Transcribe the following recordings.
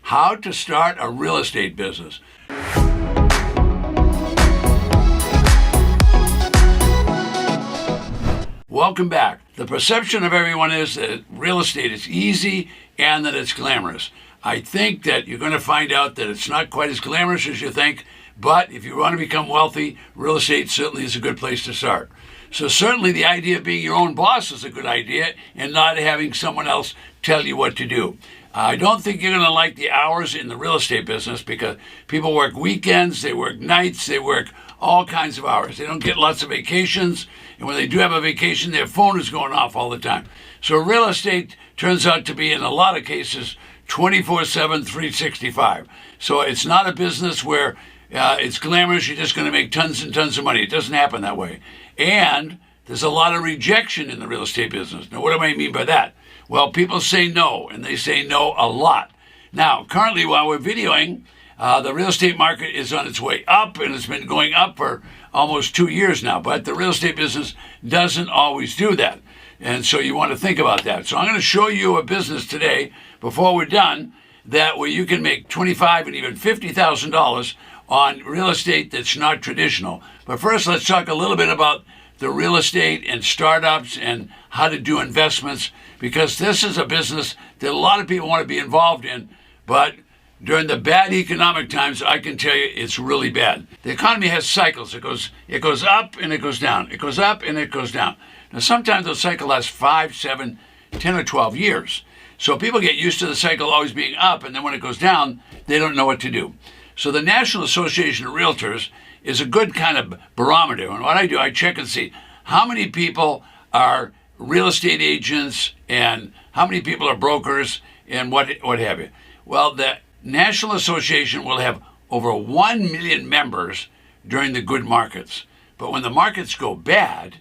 how to start a real estate business. Welcome back. The perception of everyone is that real estate is easy and that it's glamorous. I think that you're going to find out that it's not quite as glamorous as you think, but if you want to become wealthy, real estate certainly is a good place to start. So certainly the idea of being your own boss is a good idea and not having someone else tell you what to do. I don't think you're going to like the hours in the real estate business because people work weekends, they work nights, they work all kinds of hours. They don't get lots of vacations, and when they do have a vacation, their phone is going off all the time. So real estate turns out to be, in a lot of cases, 24/7, 365. So it's not a business where it's glamorous, you're just going to make tons and tons of money. It doesn't happen that way. And there's a lot of rejection in the real estate business. Now, what do I mean by that? Well, people say no, and they say no a lot. Now, currently, while we're videoing, the real estate market is on its way up, and it's been going up for almost 2 years now. But the real estate business doesn't always do that. And so you want to think about that. So I'm going to show you a business today, before we're done, that where you can make $25,000 and even $50,000 on real estate that's not traditional. But first, let's talk a little bit about the real estate and startups and how to do investments, because this is a business that a lot of people want to be involved in, but during the bad economic times, I can tell you it's really bad. The economy has cycles. It goes up and it goes down. It goes up and it goes down. Now, sometimes those cycles last 5, 7, 10, or 12 years. So people get used to the cycle always being up, and then when it goes down, they don't know what to do. So the National Association of Realtors is a good kind of barometer. And what I do, I check and see how many people are real estate agents and how many people are brokers and what have you. Well, the National Association will have over 1 million members during the good markets. But when the markets go bad,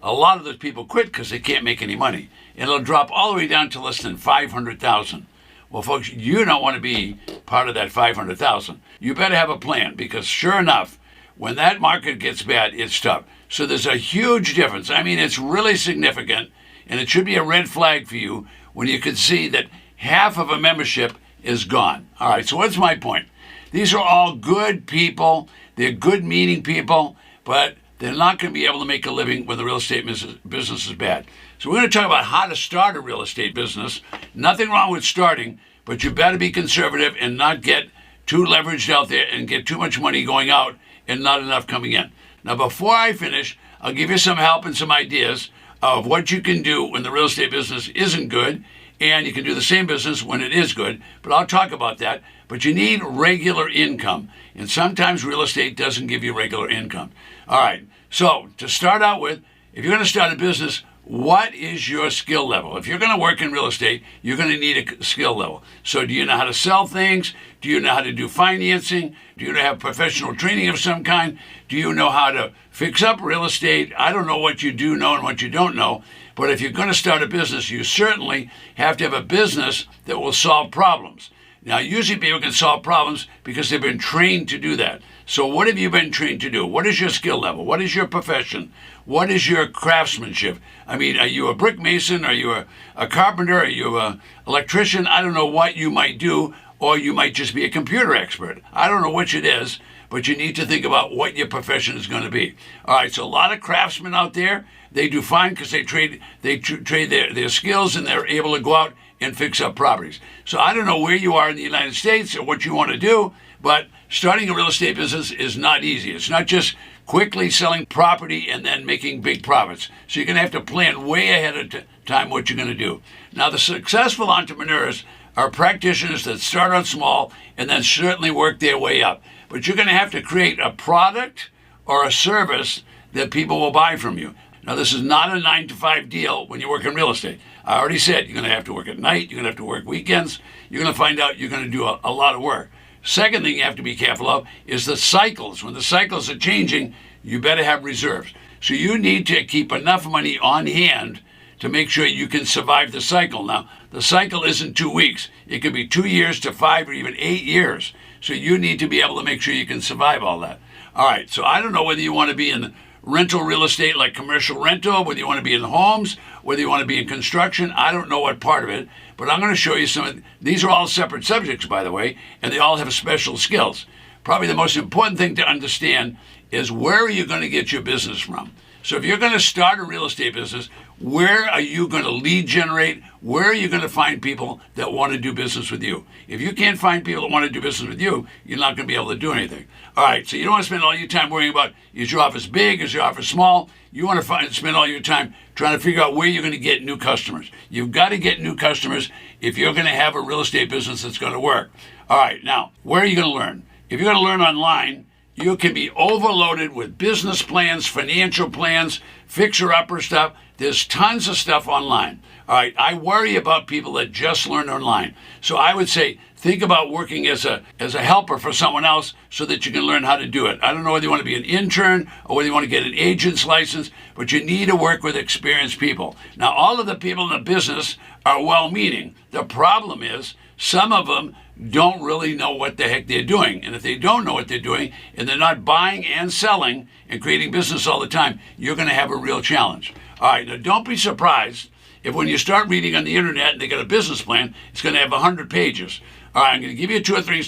a lot of those people quit because they can't make any money. It'll drop all the way down to less than 500,000. Well, folks, you don't want to be part of that 500,000. You better have a plan, because sure enough, when that market gets bad, it's tough. So there's a huge difference. I mean, it's really significant, and it should be a red flag for you when you can see that half of a membership is gone. All right, so what's my point? These are all good people. They're good meaning people, but they're not going to be able to make a living when the real estate business is bad. So we're going to talk about how to start a real estate business. Nothing wrong with starting, but you better be conservative and not get too leveraged out there and get too much money going out and not enough coming in. Now, before I finish, I'll give you some help and some ideas of what you can do when the real estate business isn't good, and you can do the same business when it is good, but I'll talk about that. But you need regular income, and sometimes real estate doesn't give you regular income. All right, so to start out with, if you're going to start a business, what is your skill level? If you're going to work in real estate, you're going to need a skill level. So do you know how to sell things? Do you know how to do financing? Do you have professional training of some kind? Do you know how to fix up real estate? I don't know what you do know and what you don't know, but if you're going to start a business, you certainly have to have a business that will solve problems. Now, usually people can solve problems because they've been trained to do that. So what have you been trained to do? What is your skill level? What is your profession? What is your craftsmanship? I mean, are you a brick mason? Are you a carpenter? Are you an electrician? I don't know what you might do, or you might just be a computer expert. I don't know which it is, but you need to think about what your profession is going to be. All right, so a lot of craftsmen out there, they do fine because they trade their skills, and they're able to go out and fix up properties. So I don't know where you are in the United States or what you want to do, but starting a real estate business is not easy. It's not just quickly selling property and then making big profits. So you're going to have to plan way ahead of time what you're going to do. Now, the successful entrepreneurs are practitioners that start out small and then certainly work their way up. But you're going to have to create a product or a service that people will buy from you. Now, this is not a 9-to-5 deal when you work in real estate. I already said you're going to have to work at night. You're going to have to work weekends. You're going to find out you're going to do a lot of work. Second thing you have to be careful of is the cycles. When the cycles are changing, you better have reserves. So you need to keep enough money on hand to make sure you can survive the cycle. Now, the cycle isn't 2 weeks. It could be 2 years to 5 or even 8 years. So you need to be able to make sure you can survive all that. All right, so I don't know whether you want to be in rental real estate like commercial rental, whether you want to be in homes, whether you want to be in construction. I don't know what part of it, but I'm going to show you some. These are all separate subjects, by the way, and they all have special skills. Probably the most important thing to understand is where are you going to get your business from? So if you're going to start a real estate business, where are you going to lead generate? Where are you going to find people that want to do business with you? If you can't find people that want to do business with you, you're not going to be able to do anything. All right, so you don't want to spend all your time worrying about, is your office big, is your office small? You want to spend all your time trying to figure out where you're going to get new customers. You've got to get new customers if you're going to have a real estate business that's going to work. All right, now, where are you going to learn? If you're going to learn online, you can be overloaded with business plans, financial plans, fixer-upper stuff. There's tons of stuff online. All right, I worry about people that just learn online. So I would say, think about working as a helper for someone else so that you can learn how to do it. I don't know whether you want to be an intern or whether you want to get an agent's license, but you need to work with experienced people. Now, all of the people in the business are well-meaning. The problem is some of them don't really know what the heck they're doing. And if they don't know what they're doing and they're not buying and selling and creating business all the time, you're going to have a real challenge. All right, now don't be surprised if when you start reading on the internet and they got a business plan, it's going to have 100 pages. All right, I'm going to give you two or three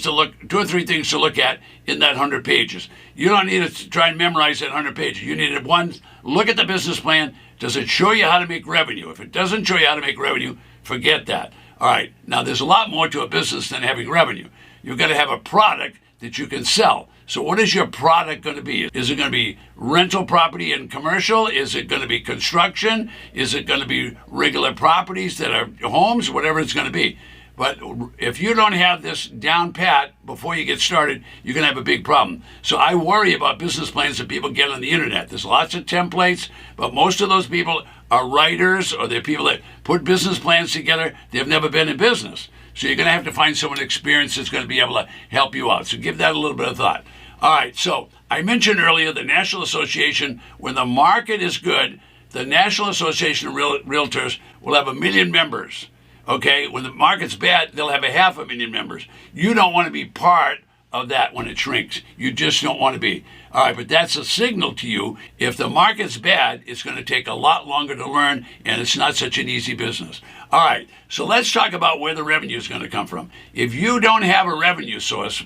things to look at in that 100 pages. You don't need to try and memorize that 100 pages. You need to, one, look at the business plan. Does it show you how to make revenue? If it doesn't show you how to make revenue, forget that. All right, now there's a lot more to a business than having revenue. You've got to have a product that you can sell. So what is your product going to be? Is it going to be rental property and commercial? Is it going to be construction? Is it going to be regular properties that are homes? Whatever it's going to be. But if you don't have this down pat before you get started, you're going to have a big problem. So I worry about business plans that people get on the internet. There's lots of templates, but most of those people are writers or they're people that put business plans together. They've never been in business. So you're going to have to find someone experienced that's going to be able to help you out. So give that a little bit of thought. All right, so I mentioned earlier the National Association, when the market is good, the National Association of Realtors will have 1 million members. Okay, when the market's bad, they'll have 500,000 members. You don't want to be part of that when it shrinks. You just don't want to be. All right, but that's a signal to you. If the market's bad, it's going to take a lot longer to learn, and it's not such an easy business. All right, so let's talk about where the revenue is going to come from. If you don't have a revenue source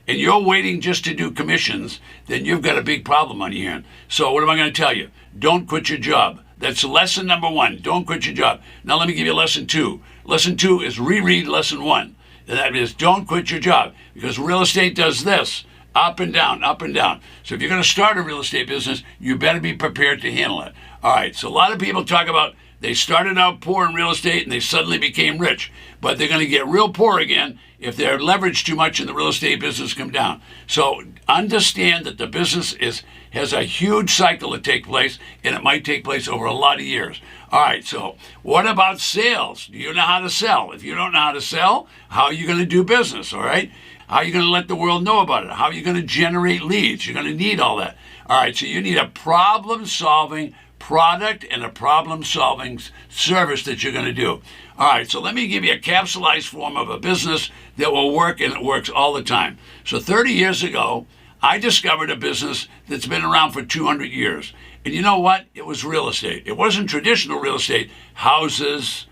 and you're waiting just to do commissions, then you've got a big problem on your hand. So what am I going to tell you? Don't quit your job. That's lesson number 1. Don't quit your job. Now let me give you lesson 2. Lesson 2 is reread lesson 1. And that is don't quit your job, because real estate does this, up and down, up and down. So if you're going to start a real estate business, you better be prepared to handle it. All right, so a lot of people talk about they started out poor in real estate and they suddenly became rich, but they're going to get real poor again if they're leveraged too much and the real estate business come down. So understand that the business has a huge cycle to take place, and it might take place over a lot of years. All right, so what about sales? Do you know how to sell? If you don't know how to sell, how are you going to do business, all right? How are you going to let the world know about it? How are you going to generate leads? You're going to need all that. All right, so you need a problem-solving product and a problem-solving service that you're going to do. All right, so let me give you a capsulized form of a business that will work, and it works all the time. So 30 years ago, I discovered a business that's been around for 200 years. And you know what? It was real estate. It wasn't traditional real estate, houses,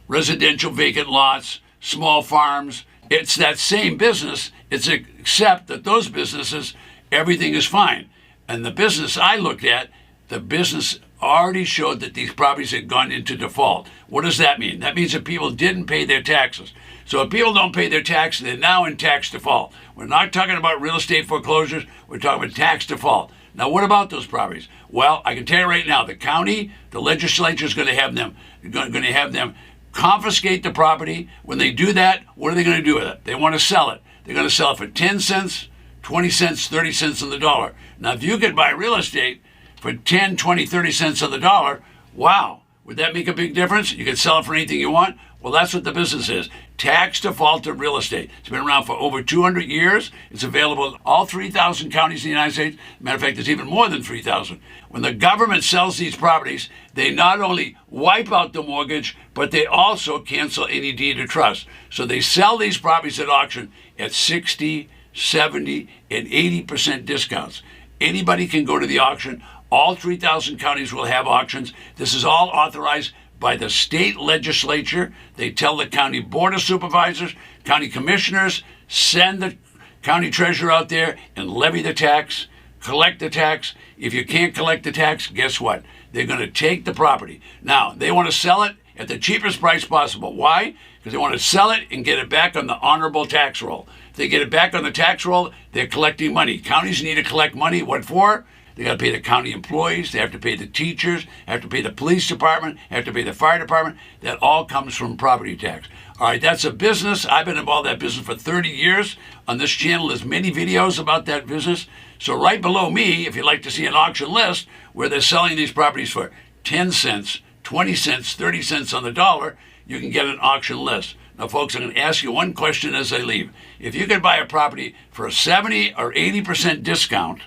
residential vacant lots, small farms. It's that same business, except that those businesses, everything is fine. And the business I looked at, the business already showed that these properties had gone into default. What does that mean? That means that people didn't pay their taxes. So if people don't pay their taxes, they're now in tax default. We're not talking about real estate foreclosures. We're talking about tax default. Now, what about those properties? Well, I can tell you right now, the county, the legislature is going to have them confiscate the property. When they do that, what are they going to do with it? They want to sell it. They're going to sell it for 10 cents, 20 cents, 30 cents on the dollar. Now, if you could buy real estate for 10, 20, 30 cents on the dollar, wow, would that make a big difference? You could sell it for anything you want. Well, that's what the business is. Tax defaulted real estate. It's been around for over 200 years. It's available in all 3,000 counties in the United States. Matter of fact, there's even more than 3,000. When the government sells these properties, they not only wipe out the mortgage, but they also cancel any deed of trust. So they sell these properties at auction at 60, 70, and 80% discounts. Anybody can go to the auction. All 3,000 counties will have auctions. This is all authorized by the state legislature. They tell the county board of supervisors, county commissioners, send the county treasurer out there and levy the tax, collect the tax. If you can't collect the tax, guess what? They're going to take the property. Now, they want to sell it at the cheapest price possible. Why? Because they want to sell it and get it back on the honorable tax roll. If they get it back on the tax roll, they're collecting money. Counties need to collect money. What for? They got to pay the county employees. They have to pay the teachers. They have to pay the police department. They have to pay the fire department. That all comes from property tax. All right, that's a business. I've been involved in that business for 30 years. On this channel, there's many videos about that business. So right below me, if you'd like to see an auction list where they're selling these properties for 10 cents, 20 cents, 30 cents on the dollar, you can get an auction list. Now, folks, I'm going to ask you one question as I leave. If you could buy a property for a 70 or 80% discount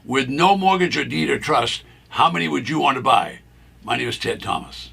with no mortgage or deed or trust, how many would you want to buy? My name is Ted Thomas.